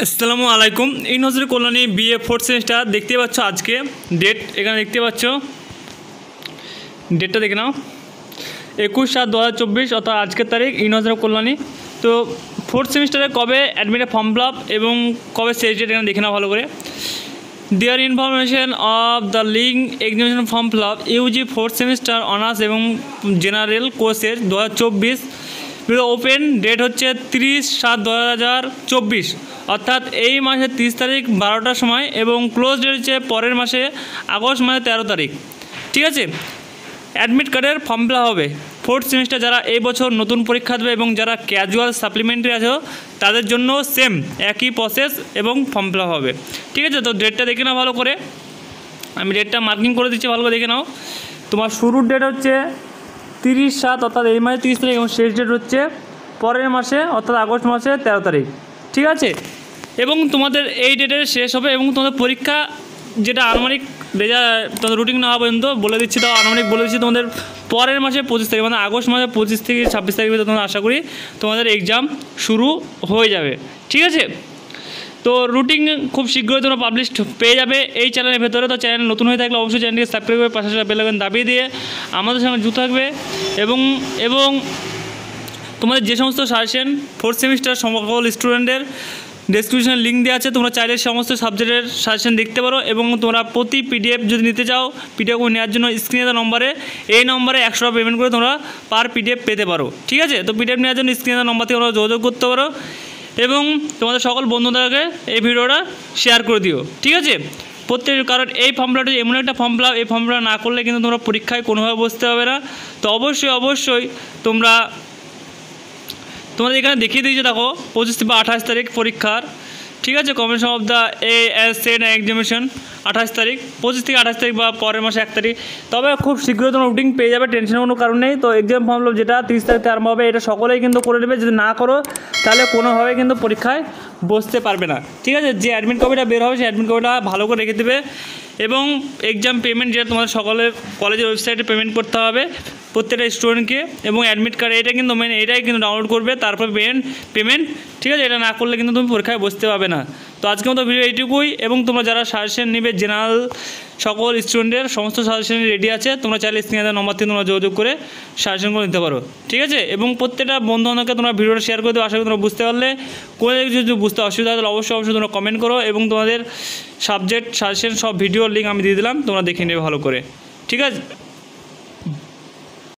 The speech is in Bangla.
আসসালামু আলাইকুম। এই নজরে কল্যাণী বিএ ফোর্থ সেমিস্টার দেখতে পাচ্ছ। আজকে ডেট এখানে দেখতে পাচ্ছ, ডেটটা দেখে নাও 21/7/2024 অর্থাৎ আজকের তারিখ। এই নজরে কল্যাণী তো ফোর্থ সেমিস্টারে কবে অ্যাডমিটে ফর্ম ফিল আপ এবং কবে শেষ ডেট এখানে দেখে নাও ভালো করে। Their information of the link examination form fill up UG fourth semester honours এবং জেনারেল কোর্সের 2024 ওপেন ডেট হচ্ছে 30/7/2024 অর্থাৎ এই মাসের 30 তারিখ 12টার সময় এবং ক্লোজ ডেট হচ্ছে পরের মাসে আগস্ট মাসের 13 তারিখ। ঠিক আছে, অ্যাডমিট কার্ডের ফর্ম ফিল আপ হবে ফোর্থ সেমিস্টার যারা এই বছর নতুন পরীক্ষা দেবে এবং যারা ক্যাজুয়াল সাপ্লিমেন্টারি আছে তাদের জন্য সেম একই প্রসেস এবং ফর্ম ফিল আপ হবে। ঠিক আছে, তো ডেটটা দেখে নাও ভালো করে। আমি ডেটটা মার্কিং করে দিচ্ছি, ভালো করে দেখে নাও। তোমার শুরুর ডেট হচ্ছে 30/7 অর্থাৎ এই মাসে 30 তারিখ এবং শেষ ডেট হচ্ছে পরের মাসে অর্থাৎ আগস্ট মাসের 13 তারিখ। ঠিক আছে, এবং তোমাদের এই ডেটে শেষ হবে এবং তোমাদের পরীক্ষা যেটা আনুমানিক রেজাল্ট তোমাদের রুটিন না হওয়া পর্যন্ত বলে দিচ্ছি, তাও আনুমানিক বলে দিচ্ছি তোমাদের পরের মাসে 25 তারিখ মানে আগস্ট মাসে 25 থেকে 26 তারিখের ভিতরে তোমরা আশা করি তোমাদের এক্সাম শুরু হয়ে যাবে। ঠিক আছে, তো রুটিন খুব শীঘ্রই তোমরা পাবলিশ পেয়ে যাবে এই চ্যানেলের ভেতরে। তো চ্যানেল নতুন হয়ে থাকলে অবশ্যই চ্যানেলটিকে সাবস্ক্রাইব করে পাশে বেল আইকন দাবিয়ে দিয়ে আমাদের সঙ্গে যুক্ত থাকবে এবং তোমাদের যে সমস্ত সাজেশন ফোর্থ সেমিস্টার সকল স্টুডেন্টের ডেসক্রিপশনে লিঙ্ক দেওয়া আছে, তোমরা চাইলে সমস্ত সাবজেক্টের সাজেশন দেখতে পারো এবং তোমরা প্রতি পিডিএফ যদি নিতে চাও পিডিএফ নেওয়ার জন্য স্ক্রিনে দেওয়া নম্বরে এই নম্বরে 100 টাকা পেমেন্ট করে তোমরা পার পিডিএফ পেতে পারো। ঠিক আছে, তো পিডিএফ নেওয়ার জন্য স্ক্রিনে দেওয়া নম্বর থেকে তোমরা যোগাযোগ করতে পারো এবং তোমাদের সকল বন্ধুদেরকে এই ভিডিওটা শেয়ার করে দিও। ঠিক আছে, কারণ এই ফর্ম ফিল আপটা এমন একটা ফর্ম ফিল আপ, এই ফর্ম ফিল আপ না করলে কিন্তু তোমরা পরীক্ষায় কোনোভাবে বসতে হবে না। তো অবশ্যই তোমাদের এখানে দেখিয়ে দিয়েছে, দেখো 25 বা 28 তারিখ পরীক্ষার। ঠিক আছে, কমিশন অফ দ্য এএসএন এক্সামিনেশন 28 তারিখ, 25 থেকে 28 তারিখ বা পরের মাসে 1 তারিখ। তবে খুব শীঘ্রই তোমরা রুটিন পেয়ে যাবে, টেনশনের কোনো কারণ নেই। তো এক্সাম ফর্ম ফিল আপ যেটা 30 তারিখ আরম্ভ হবে এটা সকলেই কিন্তু করে নেবে। যদি না করো তাহলে কোনোভাবে কিন্তু পরীক্ষায় বসতে পারবে না। ঠিক আছে, যে অ্যাডমিট কপিটা বের হবে সেই অ্যাডমিট কপিটা ভালো করে রেখে দেবে এবং এক্সাম পেমেন্ট যেটা তোমাদের সকলের কলেজের ওয়েবসাইটে পেমেন্ট করতে হবে প্রত্যেকটা স্টুডেন্টকে এবং অ্যাডমিট কার্ড এটা কিন্তু মেন এটাই কিন্তু ডাউনলোড করবে, তারপর পেমেন্ট। ঠিক আছে, এটা না করলে কিন্তু তুমি পরীক্ষায় বসতে পারবে না। তো আজকে মতো ভিডিও এইটুকুই এবং তোমরা যারা সাজেশন নেবে জেনারেল সকল স্টুডেন্টের সমস্ত সাজেশন রেডি আছে, তোমরা চাইলে স্ক্রিনে দেওয়া নম্বর থেকে তোমরা যোগাযোগ করে সাজেশনগুলো নিতে পারো। ঠিক আছে, এবং প্রত্যেকটা বন্ধু বান্ধবকে তোমরা ভিডিওটা শেয়ার করে দেবো। আশা করি তোমরা বুঝতে পারলে। কোনো কিছু যদি বুঝতে অসুবিধা হয় তাহলে অবশ্যই তোমরা কমেন্ট করো এবং তোমাদের সাবজেক্ট সাজেশন সব ভিডিওর লিঙ্ক আমি দিয়ে দিলাম, তোমরা দেখে নেবে ভালো করে। ঠিক আছে।